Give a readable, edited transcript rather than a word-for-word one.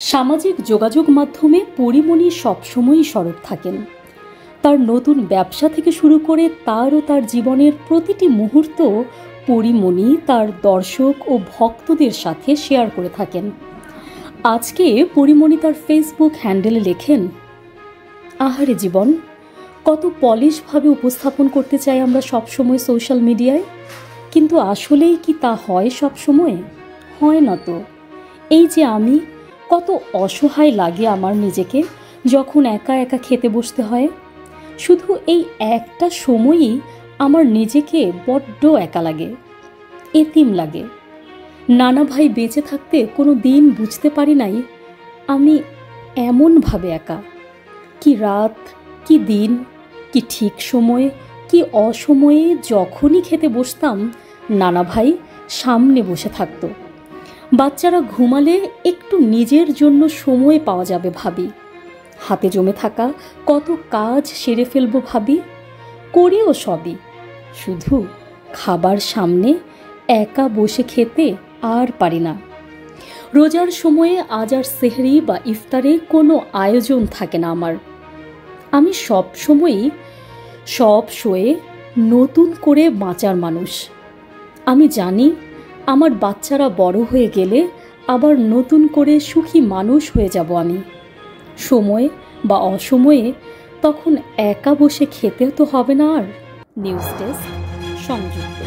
সামাজিক যোগাযোগ মাধ্যমে পরিমণি সবসময়ই সরব থাকেন। তার নতুন ব্যবসা থেকে শুরু করে তার জীবনের প্রতিটি মুহূর্ত পরিমণি তার দর্শক ও ভক্তদের সাথে শেয়ার করে থাকেন। আজকে পরিমণি তার ফেসবুক হ্যান্ডেলে লেখেন, আহারে জীবন, কত পলিশভাবে উপস্থাপন করতে চাই আমরা সবসময় সোশ্যাল মিডিয়ায়, কিন্তু আসলেই কি তা হয় সবসময়? হয় না তো। এই যে আমি, কত অসহায় লাগে আমার নিজেকে যখন একা একা খেতে বসতে হয়। শুধু এই একটা সময়ই আমার নিজেকে বড্ড একা লাগে, এতিম লাগে। নানা ভাই বেঁচে থাকতে কোনো দিন বুঝতে পারি নাই আমি এমনভাবে একা। কি রাত, কি দিন, কি ঠিক সময়ে, কি অসময়ে যখনই খেতে বসতাম নানা ভাই সামনে বসে থাকতো। বাচ্চারা ঘুমালে একটু নিজের জন্য সময় পাওয়া যাবে ভাবি। হাতে জমে থাকা কত কাজ সেরে ফেলবো ভাবি। করিও সবই, শুধু খাবার সামনে একা বসে খেতে আর পারি না। রোজার সময়ে আজ আর সেহরি বা ইফতারে কোনো আয়োজন থাকে না আমার। আমি সব সময়ে নতুন করে বাঁচার মানুষ। আমি জানি আমার বাচ্চারা বড় হয়ে গেলে আবার নতুন করে সুখী মানুষ হয়ে যাব আমি। সময় বা অসময়ে তখন একা বসে খেতেও তো হবে না আর। নিউজ ডেস্ক, সংযুক্ত।